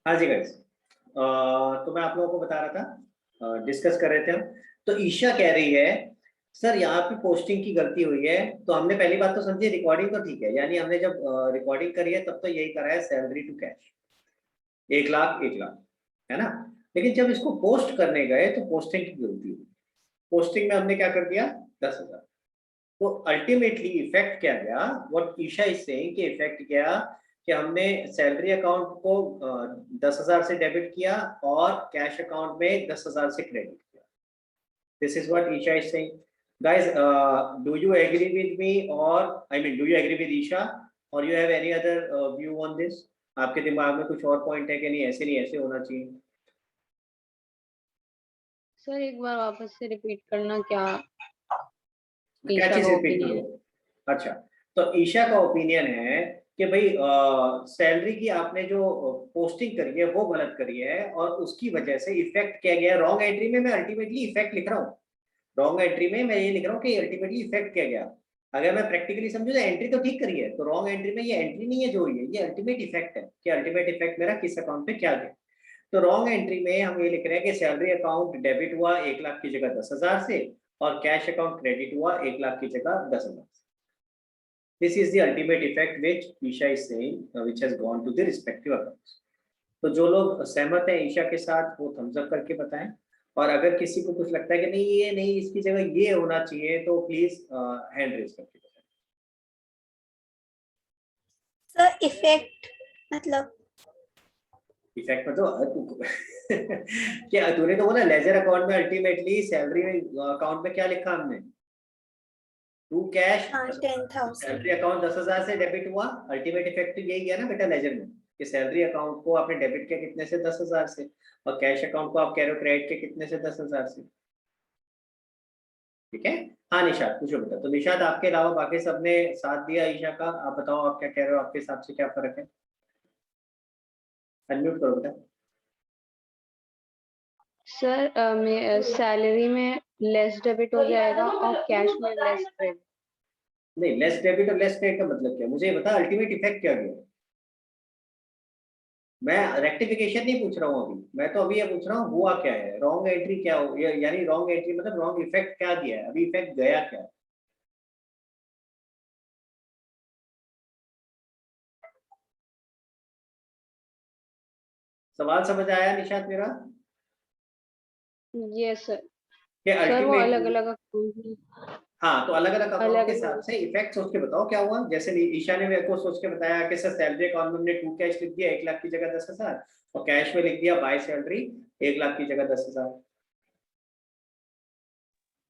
हाँ जी गाइस, तो मैं आप लोगों को बता रहा था, डिस्कस कर रहे थे हम। तो ईशा कह रही है सर यहाँ पे पोस्टिंग की गलती हुई है। तो हमने पहली बात तो समझी, रिकॉर्डिंग तो ठीक है, यानी हमने जब रिकॉर्डिंग करी है तब तो यही करा है salary to cash 1 lakh 1 lakh, है ना। लेकिन जब इसको पोस्ट करने गए तो पोस्टिंग की गलती हुई। पोस्टिंग में हमने क्या कर दिया, 10,000। तो अल्टीमेटली इफेक्ट क्या गया, व्हाट ईशा इज सेइंग कि इफेक्ट गया कि हमने सैलरी अकाउंट को 10,000 से डेबिट किया और कैश अकाउंट में 10,000 से क्रेडिट किया। This is what Isha is saying. guys, do you agree with me, or I mean do you agree with Isha, or you have any other view on this? आपके दिमाग में कुछ और पॉइंट है कि नहीं, ऐसे नहीं ऐसे होना चाहिए? सर एक बार वापस से रिपीट करना, क्या क्या चीज रिपीट करूं? अच्छा, तो ईशा का ओपिनियन है कि भाई सैलरी की आपने जो पोस्टिंग करी है वो गलत करी है और उसकी वजह से इफेक्ट क्या गया रॉन्ग एंट्री में। मैं अल्टीमेटली इफेक्ट लिख रहा हूँ, रॉन्ग एंट्री में मैं ये लिख रहा हूँ कि अल्टीमेटली इफेक्ट क्या गया। अगर मैं प्रैक्टिकली समझू तो एंट्री तो ठीक करी है, तो रॉन्ग एंट्री में ये एंट्री नहीं है जो हुई है, ये अल्टीमेट इफेक्ट है कि अल्टीमेट इफेक्ट मेरा किस अकाउंट पे क्या गया। तो रॉन्ग एंट्री में हम ये लिख रहे हैं कि सैलरी अकाउंट डेबिट हुआ 1 लाख की जगह 10,000 से और कैश अकाउंट क्रेडिट हुआ 1 लाख की जगह 10,000 से। This is the ultimate effect which Isha is saying, which has gone to the respective accounts. तो जो लोग सहमत हैं ईशा के साथ वो थम्स अप करके बताएं, और अगर किसी को कुछ लगता है कि नहीं ये नहीं, इसकी जगह ये होना चाहिए, तो प्लीज हैंड रेज करके बताएं। सर इफेक्ट मतलब क्या तूने तो बोला लेजर अकाउंट में अल्टीमेटली सैलरी अकाउंट में क्या लिखा हमने, टू कैश 10,000 सैलरी अकाउंट 10,000 से डेबिट हुआ। अल्टीमेट इफेक्ट यही गया ना बेटा लेजर में कि सैलरी अकाउंट को आपने डेबिट किया कितने से, 10,000 से, और कैश अकाउंट को आप कह रहे हो क्रेडिट के कितने से, 10,000 से। ठीक है। हाँ निशाद पूछो बेटा। तो निशाद आपके अलावा बाकी सबने साथ दिया ईशा का, आप बताओ आप क्या कह रहे हो, आपके हिसाब से क्या फर्क है? अनम्यूट करो बेटा। सर सैलरी में लेस डेबिट हो जाएगा और कैश में लेस क्रेडिट। नहीं, लेस डेबिट और लेस क्रेडिट का मतलब क्या, मुझे बता अल्टीमेट इफेक्ट क्या गया। मैं रेक्टिफिकेशन नहीं पूछ रहा हूँ अभी, मैं तो अभी ये पूछ रहा हूँ हुआ क्या है, रॉन्ग एंट्री क्या हो, यानी रॉन्ग एंट्री मतलब रॉन्ग इफेक्ट क्या दिया है, अभी इफेक्ट गया क्या है? सवाल समझ आया निशात मेरा? Yes sir. कि सर वो अलग अल्टीमेटली, अलग हाँ तो अलग अलग अकाउंट के अलग हिसाब से इफेक्ट सोच के बताओ क्या हुआ। जैसे ईशा ने मेरे को सोच के बताया कि सर सैलरी अकाउंट में हमने टू कैश लिख दिया 1 लाख की जगह 10,000, और कैश में लिख दिया बाय सैलरी 1 लाख की जगह 10,000।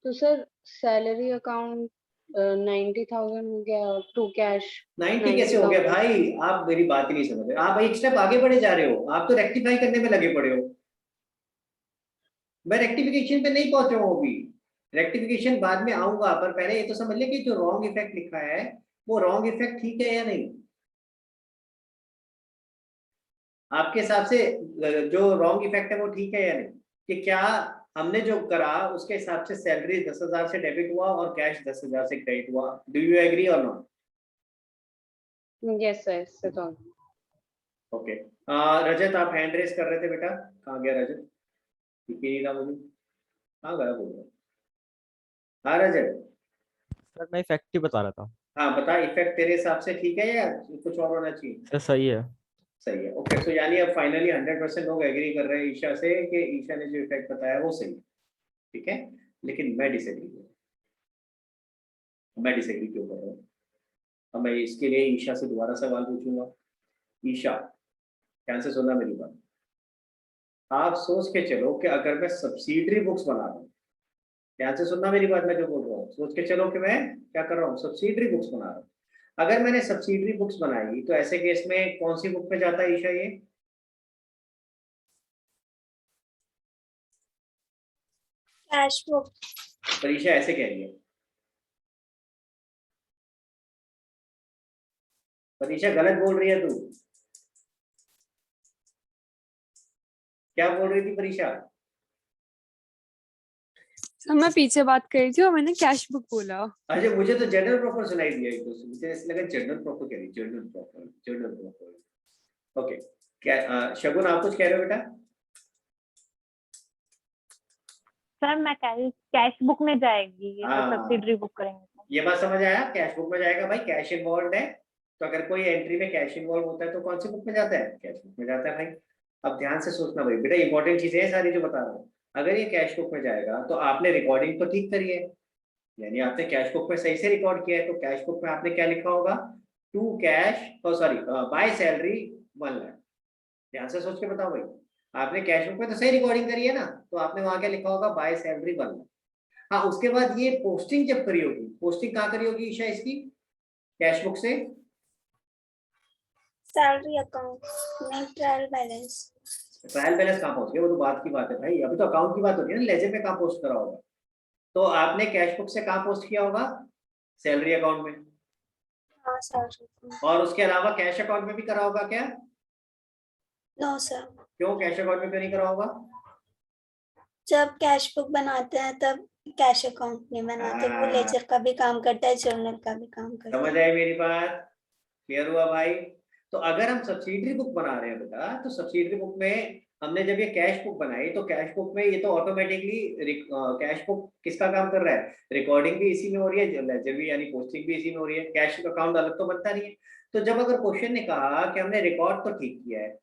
तो सर सैलरी अकाउंट 90,000 हो गया और टू कैश 90 कैसे हो गया भाई, आप मेरी बात ही नहीं समझ रहे, आप एक स्टेप आगे बढ़े जा रहे हो, आप तो रेक्टिफाई करने में लगे पड़े हो। मैं रेक्टिफिकेशन पे नहीं पहुंचा हूं अभी, रेक्टिफिकेशन बाद में आऊंगा, पर पहले ये तो समझ ले कि जो रॉन्ग इफेक्ट लिखा है वो रॉन्ग इफेक्ट ठीक है या नहीं। आपके हिसाब से जो रॉन्ग इफेक्ट है वो ठीक है या नहीं, कि क्या हमने जो करा उसके हिसाब से सैलरी 10,000 से डेबिट हुआ और कैश 10,000 से क्रेडिट हुआ। डू यू एग्री और नॉट? यस सर इससे तो ओके। रजत आप हैंड रेस कर रहे थे बेटा, कहाँ गया रजत, दिख ही नहीं रहा मुझे, कहाँ गया बोल रहा? हाँ रजत। सर मैं इफेक्ट ही बता रहा था। हाँ बता, इफेक्ट तेरे हिसाब से ठीक है या कुछ और होना चाहिए? सर सही है। सही है। ओके, सो यानी अब फाइनली 100% लोग एग्री कर रहे हैं ईशा से कि ईशा ने जो इफेक्ट बताया वो सही है। ठीक है, लेकिन मैं डिसएग्री कर रहा हूँ। मैं डिसएग्री क्यों कर रहा हूँ? अब मैं इसके लिए ईशा से दोबारा सवाल पूछूंगा। ईशा, ध्यान से सुनना मेरी बात। आप सोच के चलो कि अगर मैं सब्सिडरी बुक्स बना रहा हूँ, ध्यान से सुनना मेरी बात, मैं जो बोल रहा हूँ सोच के चलो कि मैं क्या कर रहा हूँ, सब्सिडरी बुक्स बना रहा हूँ। अगर मैंने सब्सिडरी बुक्स बनाई तो ऐसे केस में कौन सी बुक पे जाता है ईशा ये? Cash book. पर ईशा ऐसे कह रही है, पर ईशा गलत बोल रही है तू, क्या बोल रही थी परीक्षा? मैं पीछे बात कर रही थी और मैंने कैश बुक बोला। अच्छा, मुझे तो जनरल प्रॉपर सुनाई दिया, एक तो मुझे ऐसा लगा जनरल प्रॉपर कह रही, general proper, general proper. Okay, क्या शगुन आप कुछ कह रहे हो बेटा? सर मैं कैश बुक में जाएगी ये तो हाँ। सब्सिडरी बुक करेंगे तो। ये बात समझ आया? कैश बुक में जाएगा भाई, कैश इन्वॉल्व है, तो अगर कोई एंट्री में कैश इन्वॉल्व होता है तो कौन सी बुक में जाता है? कैश बुक में जाता है भाई। अब ध्यान से सोचना भाई बेटा, इंपॉर्टेंट चीजें हैं सारी जो बता रहा हूँ। अगर ये कैश बुक में जाएगा तो आपने रिकॉर्डिंग तो ठीक करी है, यानी आपने कैश बुक में सही से रिकॉर्ड किया है, तो कैश बुक में आपने क्या लिखा होगा? To cash, sorry, by salary 1 lakh. ध्यान से सोच के बताओ भाई, आपने कैश बुक में तो सही रिकॉर्डिंग करी है ना, तो आपने वहां क्या लिखा होगा? Bye salary 1 lakh. हाँ, उसके बाद ये पोस्टिंग जब करी होगी, पोस्टिंग कहाँ करी होगी ईशा इसकी, कैश बुक से? सैलरी अकाउंट में ट्रायल बैलेंस। ट्रायल बैलेंस कहाँ पहुंच गया? वो तो बात की बात है भाई, अभी तो अकाउंट की बात होती है ना, लेजर में कहाँ पोस्ट करा होगा? तो आपने कैश बुक से कहाँ पोस्ट किया होगा? सैलरी अकाउंट में। हाँ सैलरी। और उसके अलावा कैश अकाउंट में भी करा होगा क्या? नो सर, क्यों कैश अकाउंट में क्यों नहीं करा होगा? जब कैश बुक बनाते हैं तब कैश अकाउंट नहीं बनाते, वो लेजर का भी काम करता है, जर्नल का भी काम करता समझ है। आए मेरी बात? क्लियर हुआ भाई? तो अगर हम सब्सिडरी बुक बना रहे हैं बेटा, तो सब्सिडरी बुक में हमने जब ये कैश बुक बनाई, तो कैश बुक में ये तो ऑटोमेटिकली कैश बुक किसका काम कर रहा है? रिकॉर्डिंग भी इसी में हो रही है, लेजर भी यानी पोस्टिंग भी इसी में हो रही है, कैश अकाउंट अलग तो बनता नहीं है। तो जब अगर क्वेश्चन ने कहा कि हमने रिकॉर्ड तो ठीक किया है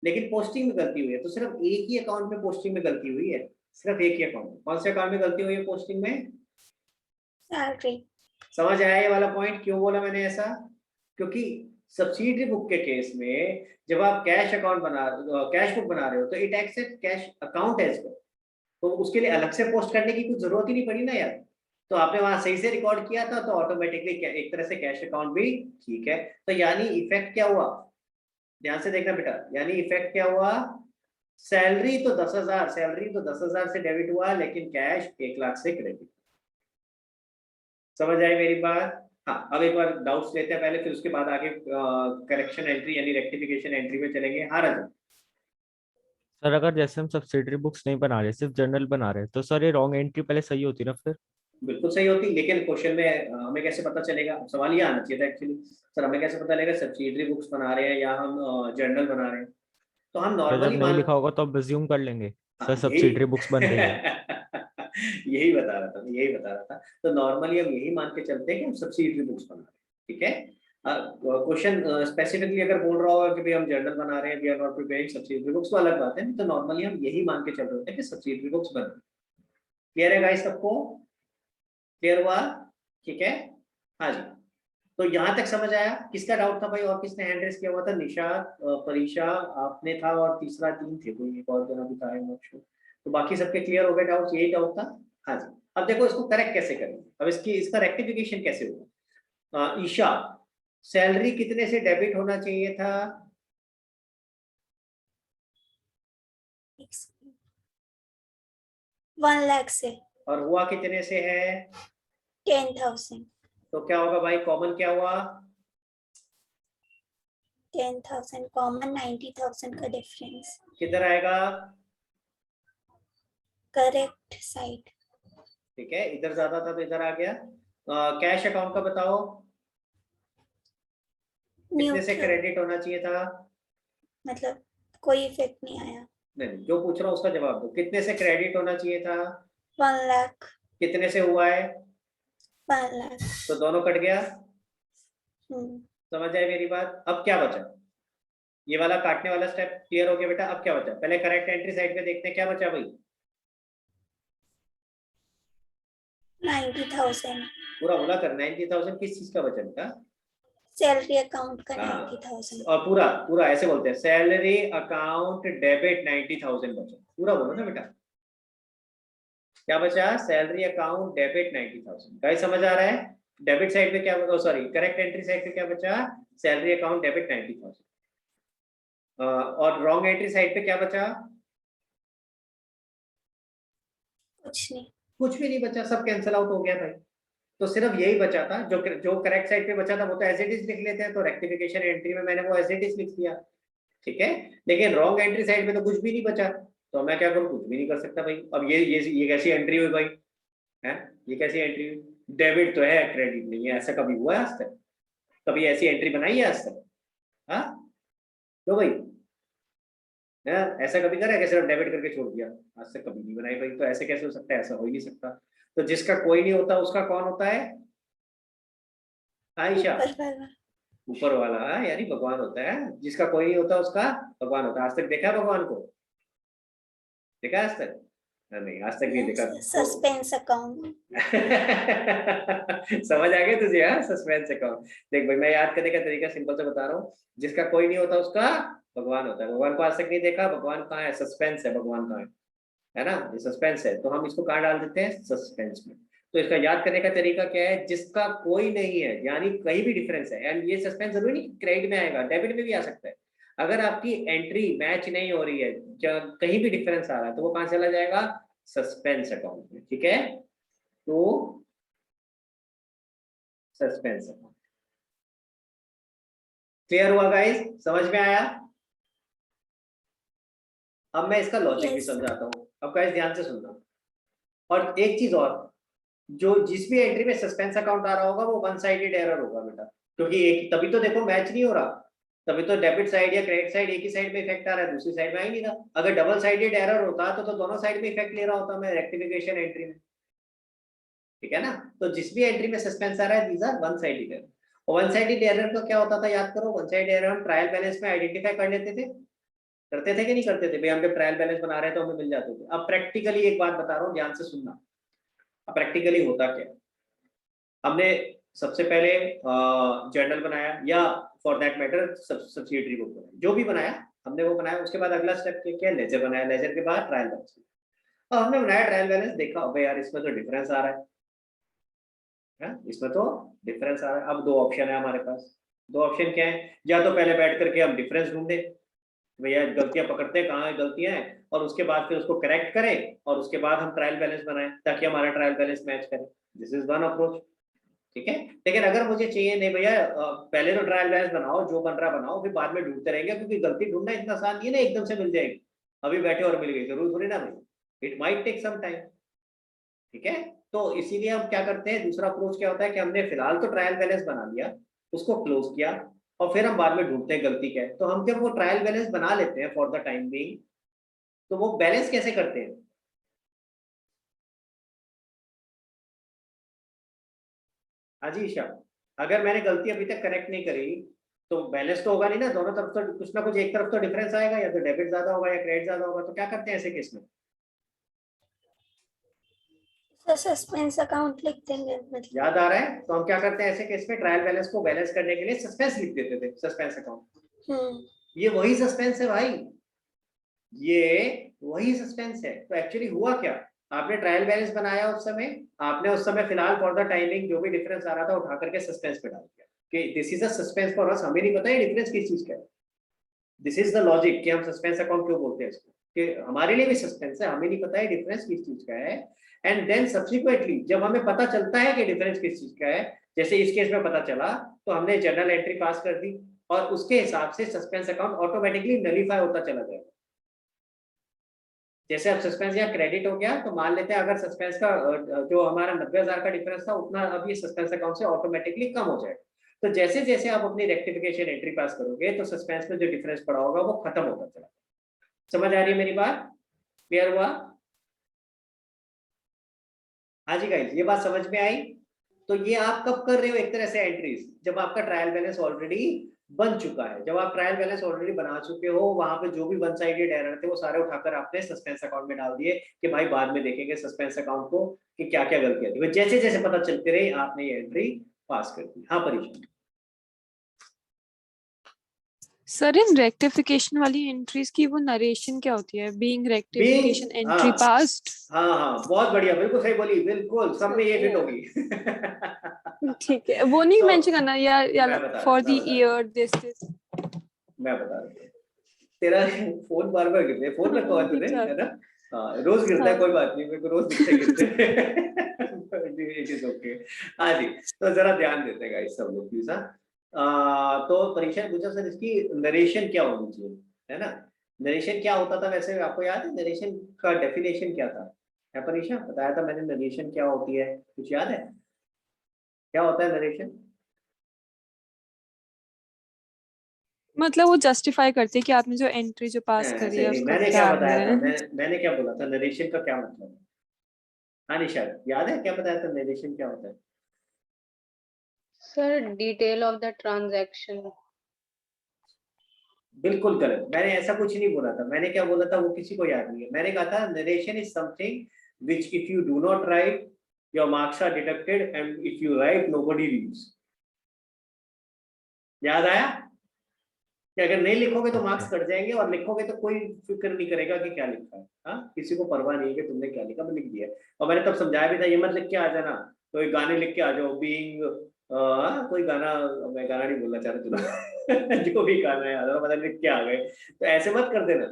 लेकिन पोस्टिंग में गलती हुई है, तो सिर्फ एक ही अकाउंट में पोस्टिंग में गलती हुई है, सिर्फ एक ही अकाउंट में। कौन से अकाउंट में गलती हुई है पोस्टिंग में? सैलरी। समझ आया ये वाला पॉइंट? क्यों बोला मैंने ऐसा? क्योंकि सब्सिडरी बुक के केस में जब आप कैश अकाउंट कैश बुक बना रहे हो, तो it accept cash account as well, तो उसके लिए अलग से पोस्ट करने की कुछ जरूरत ही नहीं पड़ी ना यार। तो आपने वहां सही से रिकॉर्ड किया था, तो ऑटोमेटिकली एक तरह से कैश अकाउंट भी ठीक है। तो यानी इफेक्ट क्या हुआ? ध्यान से देखना बेटा, यानी इफेक्ट क्या हुआ? सैलरी तो 10,000, सैलरी तो 10,000 से डेबिट हुआ, लेकिन कैश 1 लाख से क्रेडिट। समझ आई मेरी बात? हाँ, अब एक बार डाउट्स लेते हैं पहले, फिर उसके बाद आगे करेक्शन एंट्री यानी रेक्टिफिकेशन एंट्री में चलेंगे। हाँ राजू? सर अगर जैसे हम सब्सिडरी बुक्स नहीं बना रहे, सिर्फ जर्नल बना रहे हैं, तो सर ये रॉन्ग एंट्री पहले सही होती ना फिर? बिल्कुल सही होती, लेकिन क्वेश्चन में हमें कैसे पता चलेगा? सवाल ये आना चाहिए था एक्चुअली, सर हमें कैसे पता चलेगा सब्सिडरी बुक्स बना रहे हैं या हम जर्नल बना रहे हैं? तो हम तो जब नॉर्मली नहीं मान, लिखा होगा तो अब रिज्यूम कर लेंगे हाँ, सर सब्सिडरी बुक्स बन रही है। यही बता रहा था, यही बता रहा था। तो नॉर्मली हम यही मान के चलते हैं कि हम सब्सिडरी बुक्स बना रहे हैं, ठीक है। क्वेश्चन स्पेसिफिकली अगर बोल रहा होगा कि भाई हम जर्नल बना रहे हैं, we are not preparing subsidiary books, तो अलग बात है। तो नॉर्मली हम यही मान के चल रहे होते हैं कि सब्सिडरी बुक्स बन रही है। क्लियर है गाइस सबको? क्लियर हुआ? ठीक है, हाँ जी। तो यहाँ तक समझ आया? किसका डाउट था भाई, और किसने हैंड रेस किया हुआ था? निशात, परीक्षा, आपने था, और तीसरा टीम थे, कोई एक और जना भी था, तो बाकी सबके क्लियर हो गए डाउट्स? यही डाउट था? हाँ जी। अब देखो इसको करेक्ट कैसे करेंगे, अब इसका रेक्टिफिकेशन कैसे होगा? ईशा, सैलरी कितने से डेबिट होना चाहिए था? 1 लाख से। और हुआ कितने से है? 10,000। तो क्या होगा भाई, कॉमन क्या हुआ? 10,000 कॉमन, 90,000 का डिफरेंस। किधर आएगा? Correct side. ठीक है, इधर ज्यादा था तो इधर आ गया। कैश अकाउंट का बताओ, कितने से न्यूट्रल, क्रेडिट होना चाहिए था? मतलब कोई इफेक्ट नहीं आया। नहीं, जो पूछ रहा हूँ उसका जवाब दो, कितने से क्रेडिट होना चाहिए था? 1 लाख। कितने से हुआ है? 1 लाख। तो दोनों कट गया। हम्म। समझ आए मेरी बात? अब क्या बचा? ये वाला काटने वाला स्टेप क्लियर हो गया बेटा। अब क्या बचा? पहले करेक्ट एंट्री साइड पे देखते हैं क्या बचा भाई। 90,000 पूरा बोला कर, 90,000 किस चीज का बचा बेटा? सैलरी अकाउंट का। हाँ। 90,000 और पूरा पूरा ऐसे बोलते हैं, सैलरी अकाउंट डेबिट 90,000 बचा। पूरा बोलो ना बेटा, क्या बचा? Salary account debit 90,000। गाइस समझ आ रहा है? डेबिट साइड पे क्या, सॉरी करेक्ट एंट्री साइड पे क्या बचा? Salary account debit 90,000। और रॉन्ग एंट्री साइड पे क्या बचा? कुछ नहीं। कुछ भी नहीं बचा, सब कैंसिल आउट हो गया भाई। तो सिर्फ यही बचा था, जो करेक्ट साइड पे बचा था वो तो एज इट इज लिख लेते हैं, तो रेक्टिफिकेशन एंट्री में मैंने वो एज इट इज लिख दिया, ठीक है। लेकिन रॉन्ग एंट्री साइड पे तो कुछ भी नहीं बचा, तो मैं क्या करूँ? कुछ भी नहीं कर सकता भाई। अब ये कैसी एंट्री हुई भाई? है, ये कैसी एंट्री हुई? डेबिट तो है, क्रेडिट नहीं है, ऐसा कभी हुआ है आज तक? कभी ऐसी एंट्री बनाई है आज तक? हाँ, क्यों भाई? ऐसा कभी करा कि सिर्फ डेबिट करके छोड़ दिया? आज तक कभी नहीं बनाई भाई। तो ऐसे कैसे हो सकता है? ऐसा हो ही नहीं सकता। तो जिसका कोई नहीं होता उसका कौन होता है आयशा? ऊपर वाला। ऊपर वाला, यानी भगवान होता है। जिसका कोई नहीं होता उसका भगवान होता है। आज तक देखा है भगवान को? देखा है आज तक? नहीं, आज तक नहीं देखा। Suspense account. समझ आ गया तुझे? हाँ, सस्पेंस अकाउंट। देख भाई, मैं याद करने का तरीका सिंपल से बता रहा हूँ। जिसका कोई नहीं होता उसका भगवान होता है। भगवान को आज तक नहीं देखा, भगवान कहाँ है? सस्पेंस है, भगवान कहाँ है ना? ये सस्पेंस है, तो हम इसको कहाँ डाल देते हैं? सस्पेंस में। तो इसका याद करने का तरीका क्या है? जिसका कोई नहीं है, यानी कहीं भी डिफरेंस है। एंड ये सस्पेंस जरूरी नहीं क्रेडिट में आएगा, डेबिट में भी आ सकता है। अगर आपकी एंट्री मैच नहीं हो रही है, कहीं भी डिफरेंस आ रहा है, तो वो कहाँ चला जाएगा? सस्पेंस अकाउंट में। ठीक है, तो सस्पेंस अकाउंट। क्लियर हुआ गाइस? समझ में आया? अब मैं इसका लॉजिक भी Yes. समझाता हूँ। अब गाइस ध्यान से सुनना। और एक चीज और, जो जिस भी एंट्री में सस्पेंस अकाउंट आ रहा होगा वो वन साइडेड एरर होगा बेटा। क्योंकि एक तभी तो देखो मैच नहीं हो रहा, तभी तो डेबिट साइड या क्रेडिट साइड एक ही साइड में इफेक्ट आ रहा है, दूसरी साइड में आ ही नहीं रहा। अगर डबल साइडेड एरर होता तो दोनों साइड में इफेक्ट ले रहा होता मैं रेक्टिफिकेशन एंट्री में। ठीक है ना? तो जिस भी एंट्री में सस्पेंस आ रहा है, these are one sided error. और वन साइडेड एरर का क्या होता था याद करो? वन साइडेड एरर हम ट्रायल बैलेंस में आइडेंटिफाई कर लेते थे। करते थे कि नहीं करते थे भाई? हम जब ट्रायल बैलेंस बना रहे हैं तो हमें मिल जाते थे। अब प्रैक्टिकली एक बात बता रहा हूँ, ध्यान से सुनना। अब प्रैक्टिकली होता क्या? हमने सबसे पहले जर्नल बनाया, या for that matter subsidiary book बनाया, जो भी बनाया हमने वो बनाया। उसके बाद अगला स्टेप क्या? लेजर बनाया। लेजर के बाद ट्रायल बैलेंस। अब हमने बनाया ट्रायल बैलेंस, देखा अबे यार इसमें तो डिफरेंस आ रहा है, इसमें तो डिफरेंस आ रहा है। अब दो ऑप्शन है हमारे पास। दो ऑप्शन क्या है? या तो पहले बैठ करके हम डिफरेंस ढूंढे, भैया गलतियां पकड़ते हैं कहाँ गलतियां हैं, और उसके बाद फिर उसको करेक्ट करें, और उसके बाद हम ट्रायल बैलेंस बनाएं ताकि हमारा ट्रायल बैलेंस मैच करे। This is one approach. ठीक है, लेकिन अगर मुझे चाहिए नहीं भैया, पहले तो ट्रायल बैलेंस बनाओ, जो बन रहा बनाओ, फिर बाद में ढूंढते रहेंगे, क्योंकि गलती ढूंढना इतना आसान नहीं है ना एकदम से मिल जाएगी। अभी बैठे और मिल गई जरूर थोड़ी ना भाई, it might take some time. ठीक है, तो इसीलिए हम क्या करते हैं, दूसरा अप्रोच क्या होता है कि हमने फिलहाल तो ट्रायल बैलेंस बना लिया, उसको क्लोज किया, और फिर हम बाद में ढूंढते हैं गलती क्या है। तो हम जब वो ट्रायल बैलेंस बना लेते हैं फॉर द टाइम बीइंग, तो वो बैलेंस कैसे करते हैं? हाजी ईशा, अगर मैंने गलती अभी तक करेक्ट नहीं करी तो बैलेंस तो होगा नहीं ना, दोनों तरफ तो कुछ ना कुछ, एक तरफ तो डिफरेंस आएगा, या तो डेबिट ज्यादा होगा या क्रेडिट ज्यादा होगा। तो क्या करते हैं ऐसे केस में? सस्पेंस अकाउंट लिख देंगे मतलब। याद आ रहा है? तो हम क्या करते हैं ऐसे केस में? ट्रायल बैलेंस को बैलेंस करने के लिए सस्पेंस लिख देते थे, सस्पेंस अकाउंट। ये वही सस्पेंस है भाई, ये वही सस्पेंस है। तो एक्चुअली हुआ क्या? आपने ट्रायल बैलेंस बनाया, उस समय आपने उस समय फिलहाल फॉर द टाइमिंग जो भी डिफरेंस आ रहा था उठा करके सस्पेंस पे डाल दिया कि this is a suspense for us. हमें नहीं पता है डिफरेंस किस चीज का है। दिस इज द लॉजिक कि हम सस्पेंस अकाउंट क्यों बोलते हैं इसको, कि हमारे लिए भी सस्पेंस है, हमें नहीं पता है डिफरेंस किस चीज का है। एंड देन सब्सिक्वेंटली जब हमें पता चलता है कि डिफरेंस किस चीज का है, जैसे इस केस में पता चला, तो हमने जर्नल एंट्री पास कर दी, और उसके हिसाब से सस्पेंस अकाउंट ऑटोमेटिकली नलीफाई होता चला जाएगा। जैसे अब सस्पेंस या क्रेडिट हो गया, तो मान लेते हैं अगर सस्पेंस का जो हमारा 90,000 का डिफरेंस था, उतना अब ये सस्पेंस अकाउंट से ऑटोमेटिकली कम हो जाएगा। तो जैसे जैसे आप अपनी रेक्टिफिकेशन एंट्री पास करोगे, तो सस्पेंस में जो डिफरेंस पड़ा होगा वो खत्म होता चला। समझ आ रही है मेरी बात? क्लियर हुआ? हाँ जी गाइस, ये बात समझ में आई? तो ये आप कब कर रहे हो एक तरह से एंट्रीज? जब आपका ट्रायल बैलेंस ऑलरेडी बन चुका है, जब आप ट्रायल बैलेंस ऑलरेडी बना चुके हो, वहां पे जो भी वन साइडेड एरर थे वो सारे उठाकर आपने सस्पेंस अकाउंट में डाल दिए कि भाई बाद में देखेंगे सस्पेंस अकाउंट को कि क्या क्या गलतियां थी। जैसे जैसे पता चलते रहे आपने ये एंट्री पास कर दी। हाँ परीक्षा, सर इन रेक्टिफिकेशन वाली एंट्रीज की वो नरेशन क्या होती है? बीइंग रेक्टिफिकेशन एंट्री हाँ पास्ड। हाँ, बहुत बढ़िया, बिल्कुल सही बोली, बिल्कुल सब में ये फिट होगी। ठीक है, वो नहीं तो मेंशन करना या मैं बता फॉर द रहा ईयर दिस मैं बता रहा हूँ। तेरा फोन बार बार गिरते, फोन रखा हुआ है तूने, है ना? हाँ, रोज गिरता है, कोई बात नहीं, मेरे को रोज दिखते गिरते। It is okay. हाँ जी, तो जरा ध्यान देते हैं गाइस सब लोग प्लीज। तो परीक्षा में पूछा सर इसकी नरेशन क्या होनी चाहिए, है ना? नरेशन क्या होता था वैसे, आपको याद है नरेशन का डेफिनेशन क्या था? है परीक्षा, बताया था मैंने नरेशन क्या होती है, कुछ याद है क्या होता है नरेशन? मतलब वो जस्टिफाई करते हैं कि आपने जो एंट्री जो पास ऐसे करी है नहीं, उसको मैंने बता क्या रहे बताया था, हैं। मैंने क्या बोला था, नरेशन का क्या मतलब है? हाँ निशा, याद है क्या बताया था, नरेशन क्या होता है? Sir detail of the transaction. बिल्कुल गलत, मैंने ऐसा कुछ नहीं बोला था। मैंने क्या बोला था वो किसी को याद नहीं है। मैंने कहा था narration is something which if you do not write your marks are deducted and if you write nobody reads. याद आया कि अगर नहीं लिखोगे तो मार्क्स कट जाएंगे, और लिखोगे तो कोई फिक्र नहीं करेगा कि क्या लिखा है। हाँ, किसी को परवाह नहीं है कि तुमने क्या लिखा, मैं लिख दिया। और मैंने तब समझाया भी था, ये मत लिख के आ जाना, कोई गाने लिख के आ जाओ, बीइंग कोई गाना, मैं गाना नहीं बोलना चाह रहा तुला जो भी गाना है यार, मतलब लिख के आ गए, तो ऐसे मत कर देना।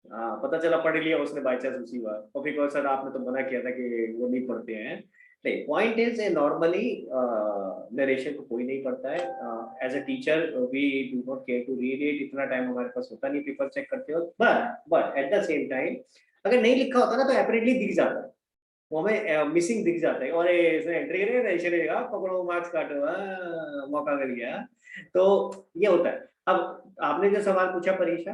हाँ, पता चला पढ़ लिया उसने बाई चांस उसी बार, और बिकॉज सर आपने तो मना किया था कि वो नहीं पढ़ते हैं। नहीं, पॉइंट इज नॉर्मली नरेशन को कोई नहीं पढ़ता है। As a teacher we do not care to read it, इतना टाइम हमारे पास होता नहीं पेपर चेक करते हो। But at the same time अगर नहीं लिखा होता ना तो एपरेटली दिख जाता है, वो हमें मिसिंग दिख जाता है, और इसने एंट्री करी नरेशन है, पकड़ो मार्क्स काटो, मौका मिल गया। तो ये होता है। अब आपने जो सवाल पूछा परीक्षा,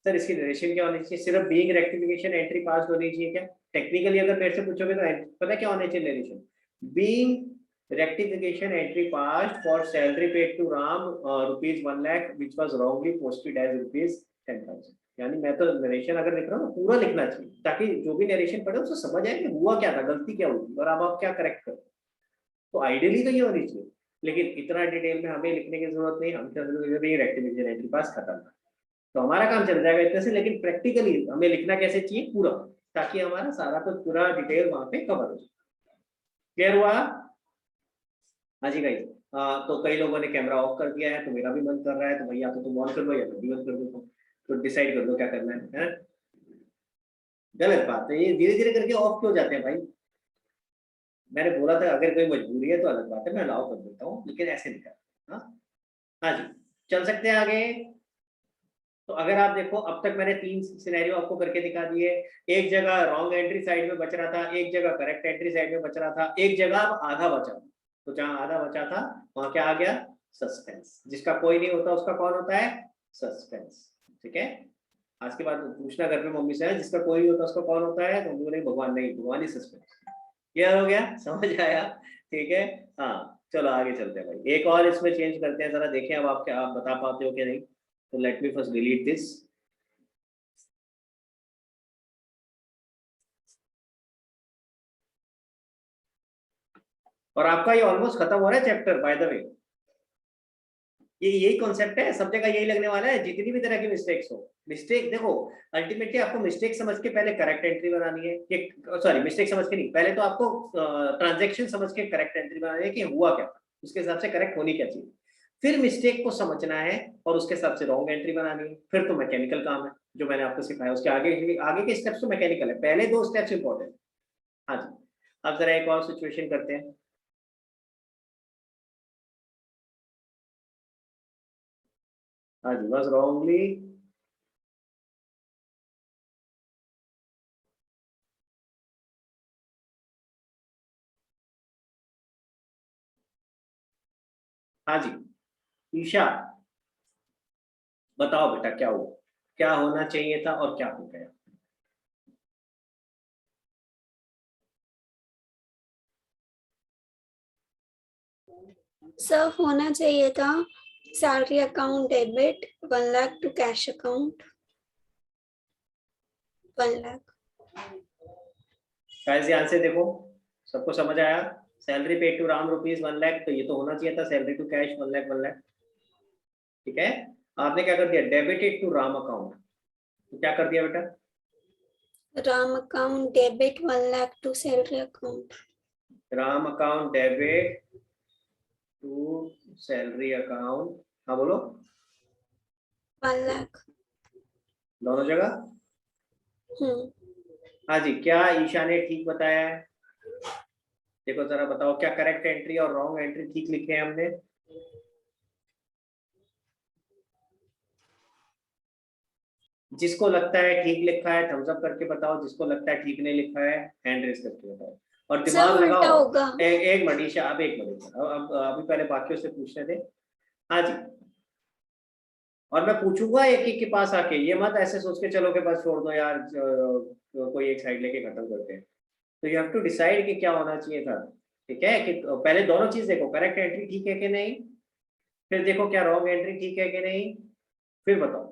सर इसकी नरेशन क्या होनी चाहिए, सिर्फ बीइंग रेक्टिफिकेशन एंट्री पास होनी चाहिए क्या? टेक्निकली अगर मेरे से पूछोगे तो पता क्या होना चाहिए narration, being rectification entry pass for salary paid to Ram ₹1 lakh which was wrongly posted as ₹10,000। यानी मैं तो नरेशन अगर लिख रहा हूँ पूरा लिखना चाहिए, ताकि जो भी नरेशन पढ़े उसको समझ आए कि हुआ क्या था, गलती क्या हुई और अब आप क्या करेक्ट करो। तो आइडियली तो ये होनी चाहिए, लेकिन इतना डिटेल में हमें लिखने की जरूरत नहीं, हम रेक्टिफिकेशन एंट्री पास खत्म, तो हमारा काम चल जाएगा इतने से। लेकिन प्रैक्टिकली हमें लिखना कैसे चाहिए पूरा, ताकि हमारा सारा तो पूरा डिटेल वहां पे कवर हो जाए। क्लियर हुआ? हाँ जी भाई। तो कई लोगों ने कैमरा ऑफ कर दिया है, तो मेरा भी मन कर रहा है, तो भैया तो तुम ऑन कर दो या मैं भी ऑन कर देता हूँ, तो डिसाइड कर दो क्या करना है? गलत बात है ये, धीरे धीरे करके ऑफ क्यों जाते हैं भाई? मैंने बोला था अगर कोई मजबूरी है तो अलग बात है, मैं अलाउ कर देता हूँ, लेकिन ऐसे नहीं करता। हाँ जी, चल सकते हैं आगे। तो अगर आप देखो अब तक मैंने 3 सिनेरियो आपको करके दिखा दिए। एक जगह रॉन्ग एंट्री साइड में बच रहा था, एक जगह करेक्ट एंट्री साइड में बच रहा था, एक जगह अब आधा बचा। तो जहां आधा बचा था वहां क्या आ गया? सस्पेंस। जिसका कोई नहीं होता उसका कौन होता है? सस्पेंस। ठीक है, आज के बाद पूछना घर पे मम्मी से, जिसका कोई नहीं होता उसका कौन होता है? तो मम्मी बोले भगवान नहीं, भगवान ही सस्पेंस। क्लियर हो गया? समझ आया? ठीक है। हाँ, चलो आगे चलते हैं भाई, एक और इसमें चेंज करते हैं, जरा देखें अब आप क्या आप बता पाते हो कि नहीं। So let me first delete this. और आपका ये ऑलमोस्ट खत्म हो रहा है चैप्टर, बाय द वे। ये यही कॉन्सेप्ट है, सब जगह यही लगने वाला है, जितनी भी तरह की मिस्टेक्स हो। मिस्टेक देखो, अल्टीमेटली आपको मिस्टेक समझ के पहले करेक्ट एंट्री बनानी है, कि सॉरी मिस्टेक समझ के नहीं, पहले तो आपको ट्रांजैक्शन समझ के करेक्ट एंट्री बनानी है कि हुआ क्या, उसके हिसाब से करेक्ट होनी क्या चाहिए। फिर मिस्टेक को समझना है और उसके हिसाब से रॉन्ग एंट्री बनानी है। फिर तो मैकेनिकल काम है जो मैंने आपको सिखाया, उसके आगे आगे के स्टेप्स तो मैकेनिकल है, पहले 2 स्टेप्स इंपॉर्टेंट। हाँ जी, अब जरा एक और सिचुएशन करते हैं। हाँ जी, बस रॉन्गली हाँ जी, ईशा बताओ बेटा क्या हुआ, क्या होना चाहिए था और क्या हो गया? सर होना चाहिए था salary account debit 1 lakh to cash account 1 lakh. Guys ध्यान से देखो, सबको समझ आया? Salary paid to Ram ₹1 lakh, तो ये तो होना चाहिए था salary to cash 1 lakh 1 lakh. ठीक है, आपने क्या कर दिया? डेबिटेड टू राम अकाउंट, तो क्या कर दिया बेटा? Ram account debit 1 lakh to salary account. Ram account debit to salary account, हाँ बोलो। 1 लाख। दोनों जगह? हाँ जी, क्या ईशा ने ठीक बताया है? देखो जरा बताओ, क्या करेक्ट एंट्री और रॉन्ग एंट्री ठीक लिखे हैं हमने? जिसको लगता है ठीक लिखा है थम्स अप करके बताओ, जिसको लगता है ठीक नहीं लिखा है हैंड रेज करके बताओ। और दिमाग सर उल्टा लगाओ। होगा। एक मिनट ईशा, अब एक मिनट, अब अभी पहले बाकियों से पूछने दे। हाँ जी, और मैं पूछूंगा एक एक के पास आके, ये मत ऐसे सोच के चलो के पास छोड़ दो यार, कोई एक साइड लेके खत्म करते हैं। तो यू हैव टू डिसाइड कि क्या होना चाहिए था। ठीक है कि पहले दोनों चीज देखो, करेक्ट एंट्री ठीक है कि नहीं, फिर देखो क्या रॉन्ग एंट्री ठीक है कि नहीं, फिर बताओ।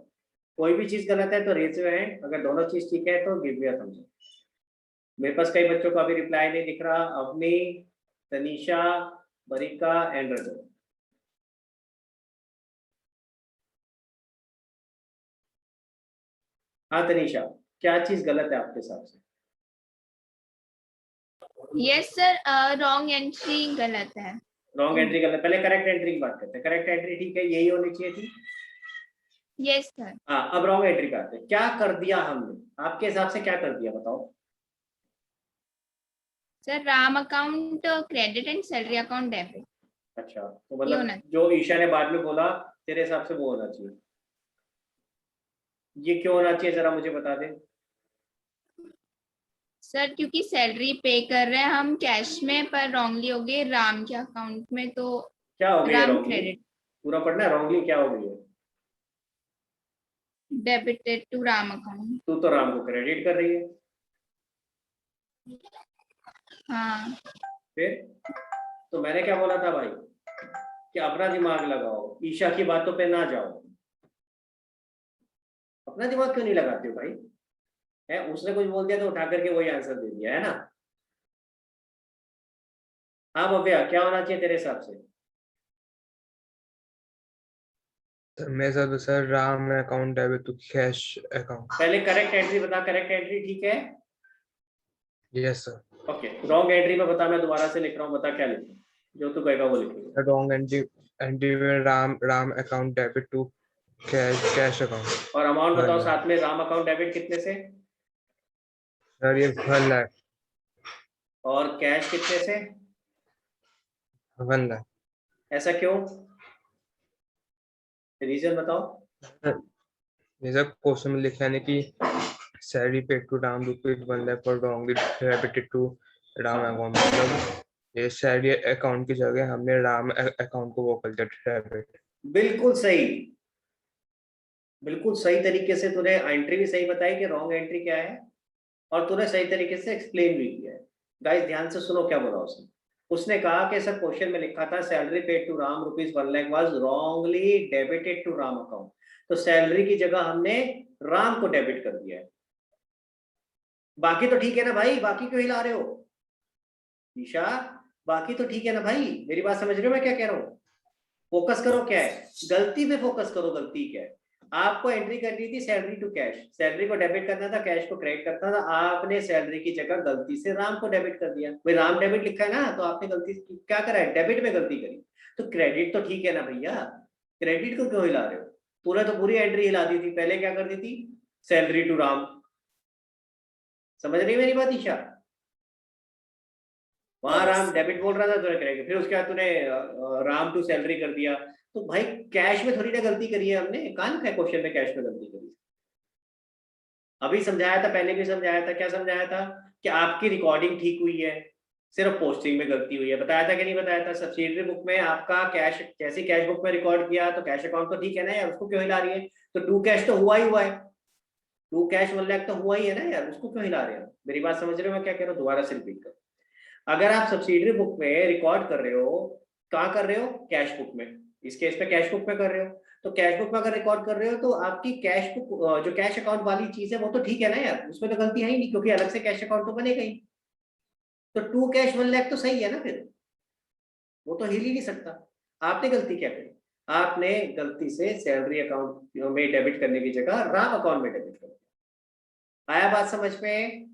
कोई भी चीज गलत है तो रेज योर हैंड, अगर दोनों चीज ठीक है तो give me a thumbs up. मेरे पास कई बच्चों का अभी रिप्लाई नहीं दिख रहा, अवनी, तनीषा, बरिका एंड रजत। हाँ तनीषा, क्या चीज गलत है आपके हिसाब से? यस सर, रॉन्ग एंट्री गलत है। रॉन्ग एंट्री गलत, पहले करेक्ट एंट्री की बात करते हैं। करेक्ट एंट्री ठीक है, यही होनी चाहिए थी। Yes sir. हाँ, अब रॉन्ग एंट्री करते हैं। क्या कर दिया हमने, आपके हिसाब से क्या कर दिया बताओ? Sir Ram account credit and salary account debit. अच्छा, तो ये मतलब होना जो ईशा ने बाद में बोला, तेरे हिसाब से वो होना चाहिए। ये क्यों होना चाहिए जरा मुझे बता दे। सर क्योंकि सैलरी पे कर रहे हैं हम कैश में, पर रॉन्गली हो गए राम के अकाउंट में, तो क्या हो गई है राम रॉन्गली? क्रेडिट पूरा पढ़ना है, रॉन्गली क्या हो गई है? Debited to Ram account. तू तो राम को क्रेडिट कर रही है। हाँ फिर तो मैंने क्या बोला था भाई, कि अपना दिमाग लगाओ, ईशा की बातों पे ना जाओ। अपना दिमाग क्यों नहीं लगाते हो भाई? है, उसने कुछ बोल दिया तो उठा करके वही आंसर दे दिया है ना। हाँ भव्या, क्या होना चाहिए तेरे हिसाब से? मेरे साथ तो sir Ram account debit to cash account. पहले करेक्ट एंट्री बता, करेक्ट एंट्री ठीक है? Yes sir. Okay, wrong entry में बता, मैं दोबारा से लिख रहा हूँ, बता क्या लिखूं? जो तू कहेगा वो लिखेगा। रॉन्ग एंट्री में Ram account debit to cash account. और अमाउंट बताओ वन साथ में, राम अकाउंट डेबिट कितने से? सर ये 1 लाख। और कैश कितने से? 1 लाख। ऐसा क्यों, रीजन बताओ। ये सब क्वेश्चन में लिखा है कि salary paid to Ram rupees 1 lakh और wrongly debited to Ram account, मतलब ये सैलरी अकाउंट की जगह हमने राम अकाउंट को वो कर दिया डेबिट। बिल्कुल सही, बिल्कुल सही तरीके से तूने एंट्री भी सही बताई कि रॉन्ग एंट्री क्या है, और तूने सही तरीके से एक्सप्लेन भी किया है। गाइस ध्यान से सुनो क्या बोला उसने। उसने कहा कि सर क्वेश्चन में लिखा था salary paid to Ram rupees 1 lakh was wrongly debited to Ram account, तो सैलरी की जगह हमने राम को डेबिट कर दिया है। बाकी तो ठीक है ना भाई, बाकी क्यों हिला रहे हो ईशा? बाकी तो ठीक है ना भाई, मेरी बात समझ रहे हो मैं क्या कह रहा हूँ? फोकस करो क्या है, गलती पे फोकस करो, गलती क्या है। आपको एंट्री करनी थी सैलरी टू कैश, सैलरी को डेबिट करना था, कैश को क्रेडिट करना था, आपने सैलरी की जगह गलती से राम को डेबिट कर दिया। भाई राम डेबिट लिखा है ना, तो आपने गलती क्या करा है, डेबिट में गलती करी। तो क्रेडिट तो ठीक है ना भैया, क्रेडिट को क्यों हिला रहे हो? तूने तो पूरी एंट्री हिला दी थी, पहले क्या कर दी थी, सैलरी टू राम। समझ रही मेरी बात ईशा? वहां राम डेबिट बोल रहा था, तूने क्रेडिट, फिर उसके बाद तूने राम टू सैलरी कर दिया। तो भाई कैश में थोड़ी ना गलती करी है हमने, कहां लिखा है क्वेश्चन में कैश में गलती करी? अभी समझाया था, पहले भी समझाया था, क्या समझाया था कि आपकी रिकॉर्डिंग ठीक हुई है, सिर्फ पोस्टिंग में गलती हुई है। बताया था कि नहीं बताया था? सब्सिडरी बुक में आपका कैश, जैसे कैश बुक में रिकॉर्ड किया तो कैश अकाउंट तो ठीक है ना यार, उसको क्यों हिला रही है? तो टू कैश तो हुआ ही हुआ है, टू कैश 1 लाख तो हुआ ही है ना यार, उसको क्यों हिला रहे हो? मेरी बात समझ रहे हो मैं क्या कह रहा हूँ? दोबारा से रिपीट कर, अगर आप सब्सिडरी बुक में रिकॉर्ड कर रहे हो, कहाँ कर रहे हो, कैश बुक में, इस केस पे कैश बुक में कर रहे हो, तो कैश बुक में अगर रिकॉर्ड कर रहे हो तो आपकी कैश बुक जो कैश अकाउंट वाली चीज है वो तो ठीक है ना यार, उसमें तो गलती है ही नहीं, क्योंकि अलग से कैश अकाउंट तो बनेगा ही। तो टू कैश 1 लाख तो सही है ना, फिर वो तो हिल ही नहीं सकता। आपने गलती क्या करी, आपने गलती से सैलरी अकाउंट में डेबिट करने की जगह राम अकाउंट में डेबिट कर दिया। आया बात समझ में?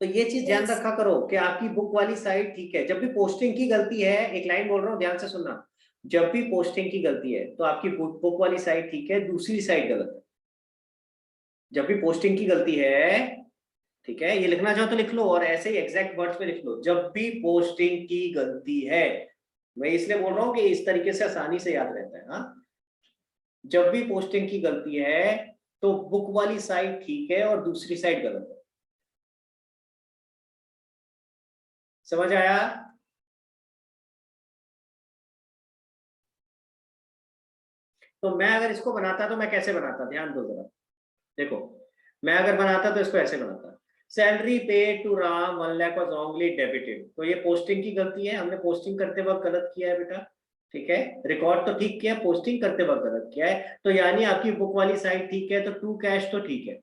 तो ये चीज ध्यान रखा करो कि आपकी बुक वाली साइड ठीक है। जब भी पोस्टिंग की गलती है, एक लाइन बोल रहा हूँ ध्यान से सुनना, जब भी पोस्टिंग की गलती है तो आपकी बुक वाली साइड ठीक है, दूसरी साइड गलत है। जब भी पोस्टिंग की गलती है, ठीक है, ये लिखना चाहो तो लिख लो, और ऐसे ही एग्जैक्ट वर्ड्स में लिख लो, जब भी पोस्टिंग की गलती है। मैं इसलिए बोल रहा हूँ कि इस तरीके से आसानी से याद रहता है। हाँ, जब भी पोस्टिंग की गलती है तो बुक वाली साइड ठीक है और दूसरी साइड गलत है। समझ आया? तो मैं अगर इसको बनाता तो मैं कैसे बनाता, ध्यान दो जरा, देखो मैं अगर बनाता तो इसको ऐसे बनाता, salary paid to Ram 1 lakh was wrongly debited. तो ये पोस्टिंग की गलती है, हमने पोस्टिंग करते वक्त गलत किया है बेटा, ठीक है, रिकॉर्ड तो ठीक किया, पोस्टिंग करते वक्त गलत किया है, तो यानी आपकी बुक वाली साइड ठीक है, तो टू कैश तो ठीक है,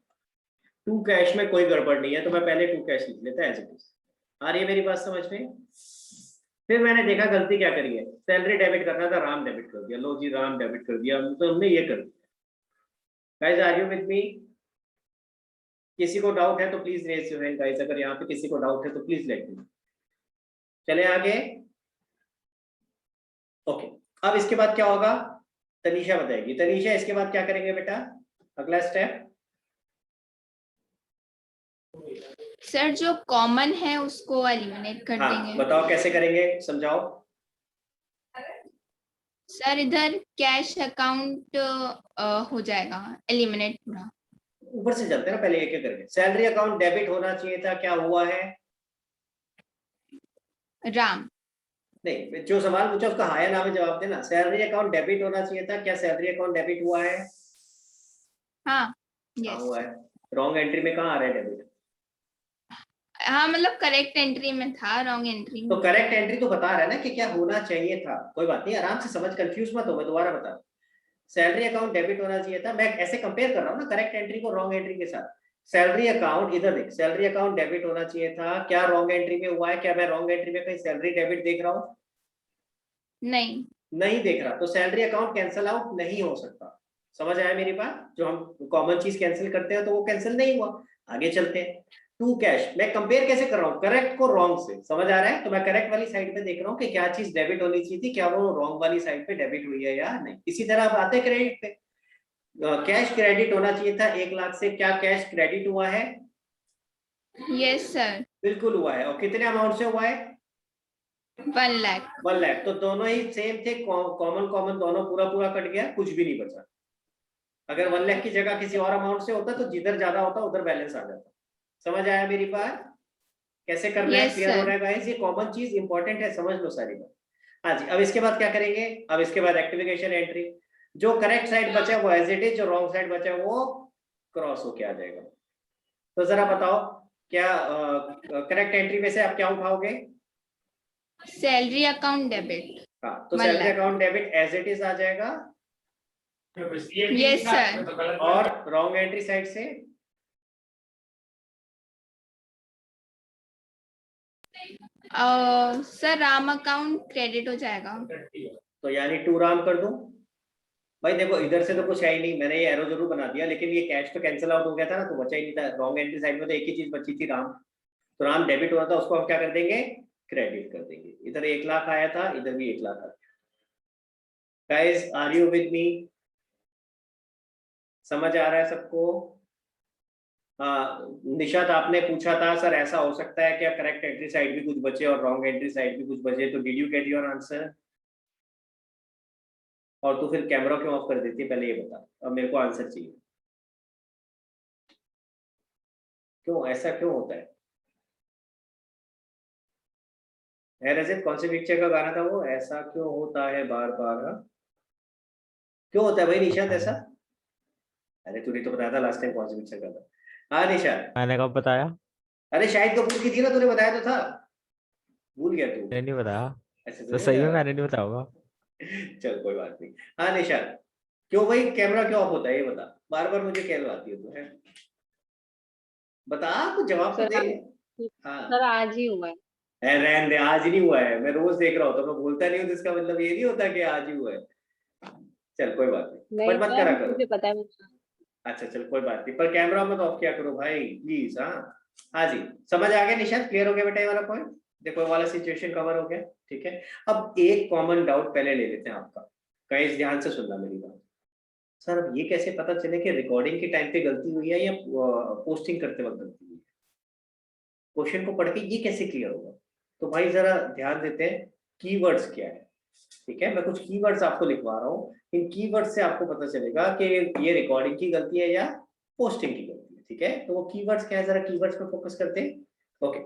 टू कैश में कोई गड़बड़ नहीं है, तो मैं पहले टू कैश लिख लेता एज इट इज। आ रही है मेरी बात समझ में? फिर मैंने देखा गलती क्या करी है, सैलरी डेबिट करना था, राम डेबिट कर दिया, लो जी राम डेबिट कर दिया, तो हमने ये कर दिया। Guys are you with me? किसी को डाउट है तो please raise your hand guys, अगर यहाँ पे किसी को डाउट है तो प्लीज लेट मी। चले आगे, ओके। अब इसके बाद क्या होगा, तनीषा बताएगी। तनीषा इसके बाद क्या करेंगे बेटा, अगला स्टेप? सर जो कॉमन है उसको एलिमिनेट कर हाँ देंगे। बताओ कैसे करेंगे, समझाओ। सर इधर कैश अकाउंट हो जाएगा एलिमिनेट पूरा। ऊपर से चलते हैं ना, पहले एक एक करके। सैलरी अकाउंट डेबिट होना चाहिए था, क्या हुआ है? राम। नहीं, जो सवाल पूछा उसका हाँ या ना में जवाब देना। सैलरी अकाउंट डेबिट होना चाहिए था, क्या सैलरी अकाउंट डेबिट हुआ है? हाँ हाँ यस। हुआ है। रॉन्ग एंट्री में कहाँ आ रहा है डेबिट? हाँ मतलब करेक्ट एंट्री में था, रॉन्ग एंट्री तो में। करेक्ट एंट्री तो बता रहा है ना कि क्या होना चाहिए था। कोई बात नहीं, आराम से समझ, कंफ्यूज मत हो, मैं दोबारा बता। सैलरी अकाउंट डेबिट होना चाहिए था, मैं ऐसे कंपेयर कर रहा हूँ ना करेक्ट एंट्री को रॉन्ग एंट्री के साथ। सैलरी अकाउंट, इधर देख, सैलरी अकाउंट डेबिट होना चाहिए था, क्या रॉन्ग एंट्री में हुआ है? क्या मैं रॉन्ग एंट्री में कहीं सैलरी डेबिट देख रहा हूँ? नहीं। नहीं देख रहा, तो सैलरी अकाउंट कैंसिल आउट नहीं हो सकता। समझ आया मेरी बात? जो हम कॉमन चीज कैंसिल करते हैं तो वो कैंसिल नहीं हुआ। आगे चलते हैं। टू कैश, मैं कंपेयर कैसे कर रहा हूँ, करेक्ट को रॉन्ग से, समझ आ रहा है? तो मैं करेक्ट वाली साइड पे देख रहा हूँ कि क्या चीज डेबिट होनी चाहिए थी, क्या वो रॉन्ग वाली साइड पे डेबिट हुई है या नहीं। इसी तरह आप आते क्रेडिट पे, कैश क्रेडिट होना चाहिए था 1 लाख से, क्या कैश क्रेडिट हुआ है? Yes sir. बिल्कुल हुआ है। और कितने अमाउंट से हुआ है? 1 लाख। 1 लाख। तो दोनों ही सेम थे, कॉमन कॉमन दोनों, पूरा पूरा कट गया, कुछ भी नहीं बचा। अगर 1 लाख की जगह किसी और अमाउंट से होता तो जिधर ज्यादा होता उधर बैलेंस आ जाता। समझ आया मेरी बात? कैसे करना है, Yes, क्लियर हो sir. रहा है गाइस? ये कॉमन चीज इंपॉर्टेंट है, समझ लो सारी बात। हाँ जी, अब इसके बाद क्या करेंगे? अब इसके बाद रेक्टिफिकेशन एंट्री। जो करेक्ट साइड बचा वो एज इट इज, जो रॉन्ग साइड बचा वो क्रॉस होके आ जाएगा। तो जरा बताओ, क्या करेक्ट एंट्री में से आप क्या उठाओगे? Salary account debit. हाँ, तो 1 salary lakh. Account debit as it is आ जाएगा। Yes sir. और रॉन्ग एंट्री साइड से सर राम अकाउंट क्रेडिट हो जाएगा। तो यानी टू राम कर दूं? भाई देखो, इधर से तो कुछ है ही नहीं, मैंने ये एरो जरूर बना दिया, लेकिन ये कैश तो कैंसिल आउट हो गया था ना, तो बचा ही नहीं था। रॉन्ग एंट्री साइड में तो एक ही चीज बची थी, राम। तो राम डेबिट हो रहा था, उसको हम क्या कर देंगे? क्रेडिट कर देंगे। इधर 1 लाख आया था, इधर भी 1 लाख आया। Guys are you with me? समझ आ रहा है सबको? हाँ निशात, आपने पूछा था सर ऐसा हो सकता है क्या करेक्ट एंट्री साइड भी कुछ बचे और रॉन्ग एंट्री साइड भी कुछ बचे, तो did you get your answer? और तू फिर कैमरा क्यों ऑफ कर देती है, पहले ये बता, अब मेरे को आंसर चाहिए। क्यों ऐसा क्यों होता है? रजत, कौन से पिक्चर का गाना था वो, ऐसा क्यों होता है बार बार? हाँ? क्यों होता है भाई निशात ऐसा? अरे तूने तो बताया था लास्ट टाइम कौन से पिक्चर का था। हाँ निशात, मैंने कब बताया? अरे शाहिद कपूर की थी ना, तूने बताया तो था, भूल गया तू? मैंने नहीं बताया। अच्छा तो सही में मैंने नहीं बताया होगा। चल कोई बात नहीं। हाँ निशात, क्यों भाई कैमरा क्यों ऑफ होता है, ये बता, बार बार मुझे क्या आती है तू है, बता, कुछ जवाब तो सर दे। हाँ सर आज ही हुआ है। रहने दे, आज नहीं हुआ है, मैं रोज देख रहा होता, मैं बोलता नहीं हूँ तो इसका मतलब ये नहीं होता कि आज ही हुआ है। चल कोई बात नहीं, नहीं पर मत सर, करा करो। मुझे पता है। अच्छा चल कोई बात नहीं, पर कैमरा मत ऑफ किया करो भाई प्लीज। हाँ हाँ जी, समझ आ गया निशांत? क्लियर हो गया बेटा ये वाला पॉइंट? देखो ये वाला सिचुएशन कवर हो गया, ठीक है। अब एक कॉमन डाउट पहले ले लेते हैं आपका, कहीं ध्यान से सुनना मेरी बात। सर अब ये कैसे पता चले कि रिकॉर्डिंग के टाइम पे गलती हुई है या पोस्टिंग करते वक्त गलती हुई है? क्वेश्चन को पढ़ के ये कैसे क्लियर होगा? तो भाई जरा ध्यान देते हैं, कीवर्ड्स क्या है, ठीक है। मैं कुछ कीवर्ड्स आपको लिखवा रहा हूँ, इन कीवर्ड्स से आपको पता चलेगा कि ये रिकॉर्डिंग की गलती है या पोस्टिंग की गलती है, ठीक है। तो वो कीवर्ड्स क्या है, जरा कीवर्ड्स पे फोकस करते हैं। ओके,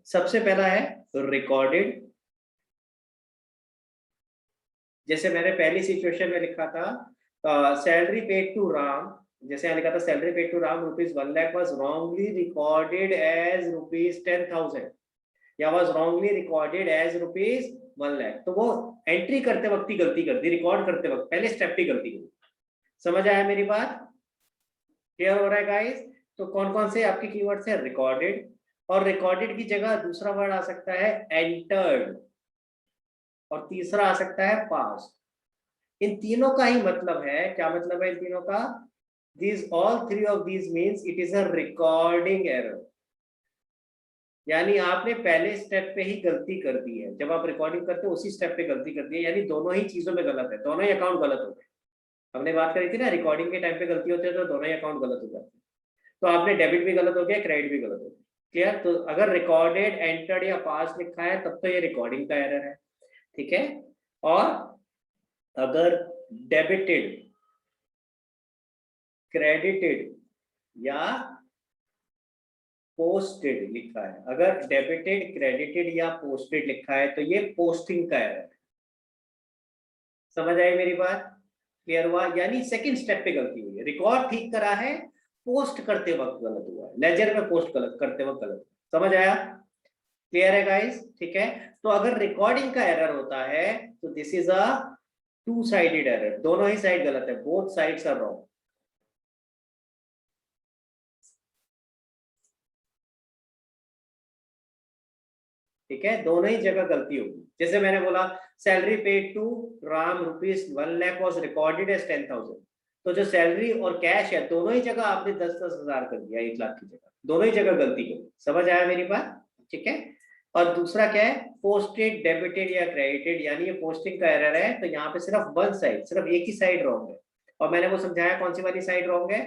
सबसे पहला है रिकॉर्डेड। जैसे मैंने पहली सिचुएशन में लिखा था सैलरी पेड टू राम, जैसे यहाँ लिखा था salary paid to Ram ₹1 lakh was wrongly recorded as ₹10,000 या was wrongly recorded as ₹1 lakh, तो वो एंट्री करते वक्त ही गलती कर दी, रिकॉर्ड करते वक्त पहले स्टेप पे गलती कर दी। समझ आया मेरी बात? क्लियर हो रहा है गाइस? तो कौन कौन से आपके कीवर्ड्स है? रिकॉर्डेड, और रिकॉर्डेड की जगह दूसरा वर्ड आ सकता है एंटर्ड, और तीसरा आ सकता है पास्ट। इन तीनों का ही मतलब है, क्या मतलब है इन तीनों का? These all three of these means it is a recording error, यानी आपने पहले स्टेप पे ही गलती कर दी है। जब आप रिकॉर्डिंग करते हो उसी स्टेप पे गलती कर दी है, यानी दोनों ही चीजों में गलत है, दोनों ही अकाउंट गलत हो गए। हमने बात करी थी ना, रिकॉर्डिंग के टाइम पे गलती होती है तो दोनों ही अकाउंट गलत हो जाते हैं। तो आपने डेबिट भी गलत हो गया, क्रेडिट भी गलत हो गया। क्लियर? तो अगर रिकॉर्डेड, एंटर्ड या पास लिखा है तब तो ये रिकॉर्डिंग का एरर है, ठीक है। और अगर डेबिटेड, क्रेडिटेड या पोस्टेड लिखा है, अगर डेबिटेड, क्रेडिटेड या पोस्टेड लिखा है तो ये पोस्टिंग का एरर है। समझ आई मेरी बात? क्लियर हुआ? यानी सेकंड स्टेप पे गलती हुई है, रिकॉर्ड ठीक करा है, पोस्ट करते वक्त गलत हुआ है, लेजर में पोस्ट गलत करते वक्त गलत। समझ आया? क्लियर है गाइस? ठीक है। तो अगर रिकॉर्डिंग का एरर होता है तो this is a two sided error, दोनों ही साइड गलत है, बोथ साइड्स आर रॉन्ग। ठीक है, दोनों ही जगह गलती होगी। जैसे मैंने बोला salary paid to Ram ₹1 lakh was recorded as 10,000, तो जो सैलरी और कैश है दोनों ही जगह आपने 10-10 हजार कर दिया 1 लाख की जगह, दोनों ही जगह गलती कर। समझ आया मेरी बात? ठीक है। और दूसरा क्या है? पोस्टेड, डेबिटेड या क्रेडिटेड, यानी ये पोस्टिंग का एरर है, तो यहाँ पे सिर्फ वन साइड, सिर्फ एक ही साइड रॉन्ग है। और मैंने वो समझाया कौन सी वाली साइड रॉन्ग है।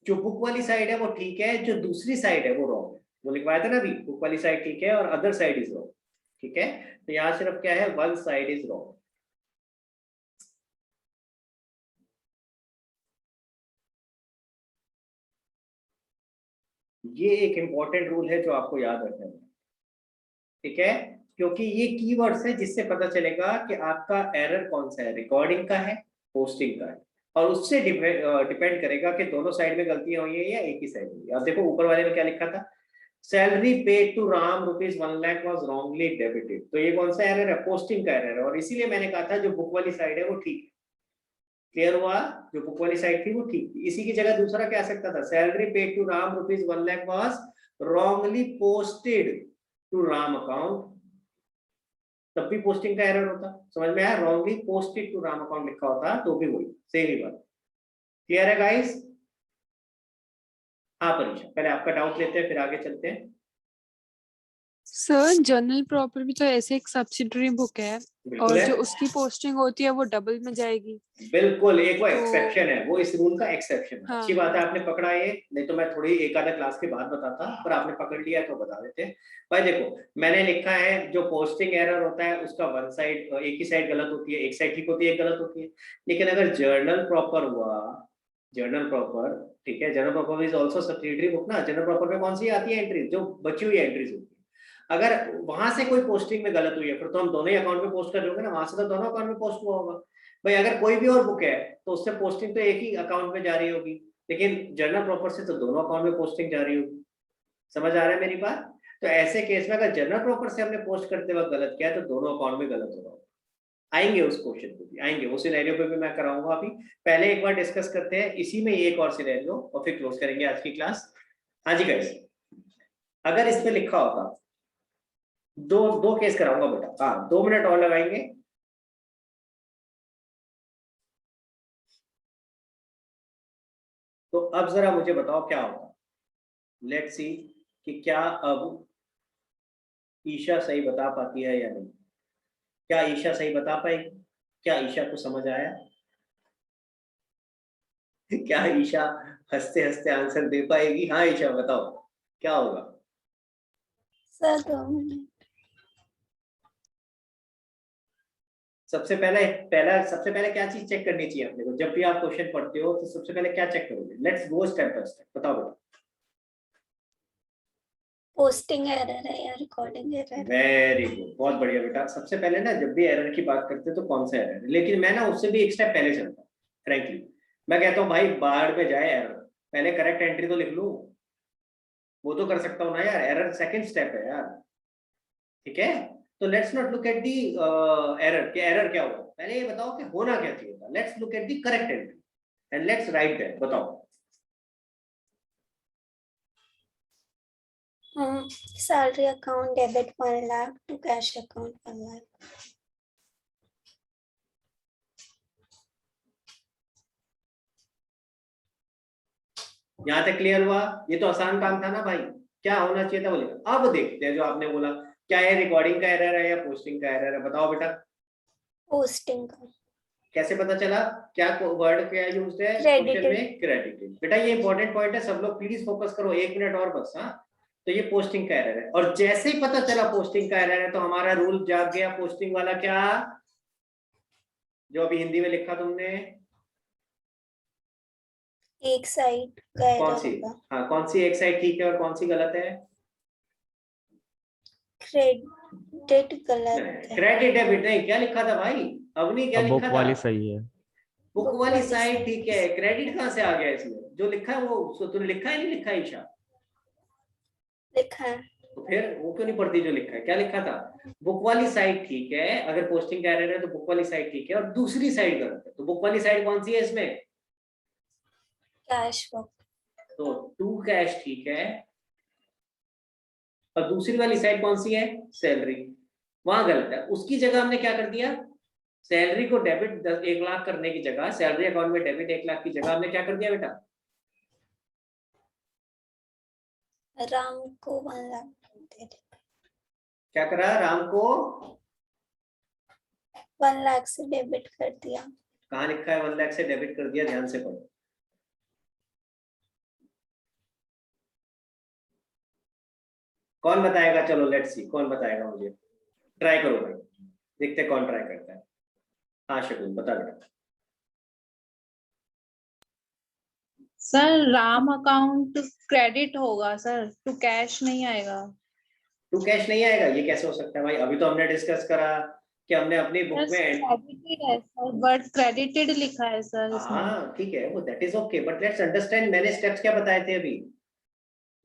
जो बुक वाली साइड है वो ठीक है, जो दूसरी साइड है वो रॉन्ग है। वो लिखवाया था ना अभी, बुक वाली साइड ठीक है और अदर साइड इज रॉन्ग। ठीक है, तो यहाँ सिर्फ क्या है? One side is wrong. ये एक इंपॉर्टेंट रूल है जो आपको याद रखना है, ठीक है, क्योंकि ये कीवर्ड्स है जिससे पता चलेगा कि आपका एरर कौन सा है, रिकॉर्डिंग का है, पोस्टिंग का है, और उससे डिपेंड करेगा कि दोनों साइड में गलतियां हुई है या एक ही साइड हुई है। अब देखो ऊपर वाले में क्या लिखा था, salary paid to Ram ₹1 lakh was wrongly debited, तो ये कौन सा एरर है? पोस्टिंग का एरर है, और इसीलिए मैंने कहा था जो बुक वाली साइड है वो ठीक है। क्लियर हुआ? जो बुक वाली साइड थी वो ठीक थी। इसी की जगह दूसरा क्या आ सकता था? Salary paid to Ram ₹1 lakh was wrongly posted to Ram account, तब भी पोस्टिंग का एरर होता। समझ में आया? wrongly posted to Ram account लिखा होता तो भी वही सेम ही बात। क्लियर है गाइस? हाँ परीक्षा, पहले आपका डाउट लेते हैं फिर आगे चलते हैं। सर जनरल प्रॉपर भी तो ऐसे एक सब्सिडरी बुक है, बिल्कुल और है, जो उसकी पोस्टिंग होती है वो डबल में जाएगी। बिल्कुल, एक वो तो- एक्सेप्शन है, वो इस रूल का एक्सेप्शन है। हाँ, अच्छी बात है आपने पकड़ा ये, नहीं तो मैं थोड़ी एक आधा क्लास के बाद बताता, पर आपने पकड़ लिया तो बता देते। भाई देखो मैंने लिखा है जो पोस्टिंग एरर होता है उसका वन साइड, एक ही साइड गलत होती है, एक साइड ठीक होती है, एक गलत होती है। लेकिन अगर जर्नल प्रॉपर हुआ, जर्नल प्रॉपर, ठीक है, journal proper is also subsidiary book ना, जर्नल प्रॉपर में कौन सी आती है एंट्री? जो बची हुई एंट्रीज होती है। अगर वहां से कोई पोस्टिंग में गलत हुई है फिर तो हम दोनों ही अकाउंट में पोस्ट कर दोगे ना, वहां से तो दोनों अकाउंट में पोस्ट हुआ होगा। भाई अगर कोई भी और बुक है तो उससे पोस्टिंग तो एक ही अकाउंट में जा रही होगी, लेकिन जर्नल प्रॉपर से तो दोनों अकाउंट में पोस्टिंग जा रही होगी। समझ आ रहा है मेरी बात? तो ऐसे केस में अगर जर्नल प्रॉपर से हमने पोस्ट करते वक्त गलत किया तो दोनों अकाउंट में गलत होगा। आएंगे उस क्वेश्चन पे भी, आएंगे उस सिनेरियो पे भी मैं कराऊंगा। अभी पहले एक बार डिस्कस करते हैं इसी में एक और सिनेरियो और फिर क्लोज करेंगे आज की क्लास। हाँ जी गाइस, अगर इस पे लिखा होता, दो केस कराऊंगा बेटा, हाँ 2 मिनट और लगाएंगे। तो अब जरा मुझे बताओ क्या होगा। लेट्स सी कि क्या अब ईशा सही बता पाती है या नहीं। क्या ईशा सही बता पाएगी? क्या ईशा को समझ आया? क्या ईशा हंसते हंसते आंसर दे पाएगी? हाँ ईशा बताओ क्या होगा। Sir 2 minute. सबसे पहले क्या चीज चेक करनी चाहिए अपने को? जब भी आप क्वेश्चन पढ़ते हो तो सबसे पहले क्या चेक करोगे? Let's go step by step, बताओ बेटा। पोस्टिंग एरर है या रिकॉर्डिंग एरर है? वेरी गुड, बहुत बढ़िया बेटा। सबसे पहले ना जब भी एरर की बात करते हैं तो कौन सा एरर है, लेकिन मैं ना उससे भी एक स्टेप पहले चलता हूँ फ्रैंकली। मैं कहता हूँ भाई बाहर में जाए एरर, पहले करेक्ट एंट्री तो लिख लूं, वो तो कर सकता हूँ ना यार, एरर सेकंड स्टेप है यार, ठीक है। तो let's not look at the error, कि एरर क्या होगा, पहले ये बताओ कि होना क्या चाहिए था। Let's look at the correct entry and let's write that. बताओ। Salary account debit 1 lakh to cash account 1 lakh. यहाँ तक क्लियर हुआ? ये तो आसान काम था ना भाई, क्या होना चाहिए था बोलेगा। अब देखते हैं जो आपने बोला, क्या ये रिकॉर्डिंग का एरर है या पोस्टिंग का एरर है, बताओ बेटा। पोस्टिंग का। कैसे पता चला? क्या वर्ड क्या यूज्ड है क्वेश्चन में? क्रेडिटेड। बेटा ये इंपॉर्टेंट पॉइंट है, सब लोग प्लीज फोकस करो, 1 मिनट और बस। हाँ, तो ये पोस्टिंग का एरर है, और जैसे ही पता चला पोस्टिंग का एरर है तो हमारा रूल जाग गया। पोस्टिंग वाला क्या, जो अभी हिंदी में लिखा तुमने, एक साइड का कौन एरर सी? होगा। हाँ, कौन सी एक साइड ठीक है और कौन सी गलत है? क्रेडिट गलत है। क्रेडिट डेबिट नहीं, क्या लिखा था भाई? अवनी क्या अब बुक लिखा था? वाली सही है। बुक वाली साइड ठीक है, क्रेडिट कहाँ से आ गया इसमें? जो लिखा है वो तूने लिखा है, नहीं लिखा है ईशा? लिखा है। तो फिर वो क्यों नहीं पढ़ती जो लिखा है? क्या लिखा था? बुक वाली साइड ठीक है, अगर पोस्टिंग का एरर है तो बुक वाली साइड ठीक है, और दूसरी साइड गलत है। तो बुक वाली साइड कौन सी है इसमें? Cash book. तो टू कैश ठीक है, और दूसरी वाली साइड कौन सी है? सैलरी। वहां गलत है, उसकी जगह हमने क्या कर दिया? सैलरी को डेबिट 1 लाख करने की जगह, सैलरी अकाउंट में डेबिट 1 लाख की जगह हमने क्या कर दिया बेटा? राम को 1 लाख दे दे। क्या करा? राम को 1 लाख से डेबिट कर दिया। कहाँ लिखा है 1 लाख से डेबिट कर दिया? ध्यान से पढ़ो। कौन बताएगा? चलो लेट्स सी, कौन बताएगा मुझे? ट्राई करो भाई, देखते कौन ट्राई करता है। हाँ शकुन बता बेटा। सर राम अकाउंट क्रेडिट होगा सर, टू कैश नहीं आएगा। टू कैश नहीं आएगा, ये कैसे हो सकता है भाई? अभी तो हमने डिस्कस करा कि हमने अपनी बुक में क्रेडिटेड है सर, बट क्रेडिटेड लिखा है सर इसमें। हाँ ठीक है, वो that is okay, but let's understand. मैंने स्टेप्स क्या बताए थे अभी?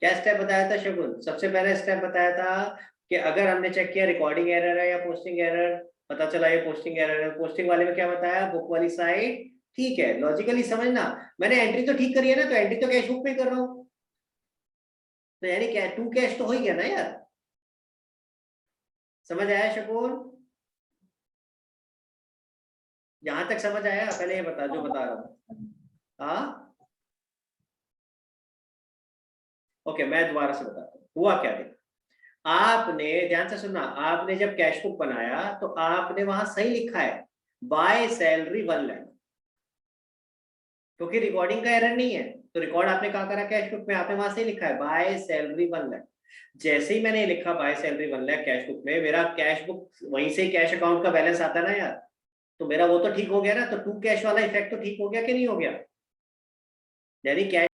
क्या स्टेप बताया था शगुन? सबसे पहले स्टेप बताया था कि अगर हमने चेक किया रिकॉर्डिंग एरर है या पोस्टिंग एरर, पता चला ये पोस्टिंग एरर है। पोस्टिंग वाले में क्या बताया? बुक वाली साइड ठीक है। लॉजिकली समझना, मैंने एंट्री तो ठीक करी है ना, तो एंट्री तो कैश बुक में कर रहा हूँ, तो यानी क्या, टू कैश तो हो ही गया ना यार। समझ आया शकुन? यहां तक समझ आया? पहले ये बता जो बता रहा हूँ। हाँ ओके, मैं दोबारा से बताता हूँ हुआ क्या। देखो, आपने ध्यान से सुनना, आपने जब कैश बुक बनाया तो आपने वहां सही लिखा है बाय सैलरी 1 लाख, क्योंकि रिकॉर्डिंग का एरर नहीं है। तो रिकॉर्ड आपने कहा करा कैश बुक में, आपने वहां सही लिखा है बाय सैलरी 1 लाख। जैसे ही मैंने लिखा bye salary 1 lakh cash book में, मेरा कैश बुक वहीं से कैश अकाउंट का बैलेंस आता ना यार, तो मेरा वो तो ठीक हो गया ना। तो टू कैश वाला इफेक्ट तो ठीक हो गया कि नहीं हो गया? यानी कैश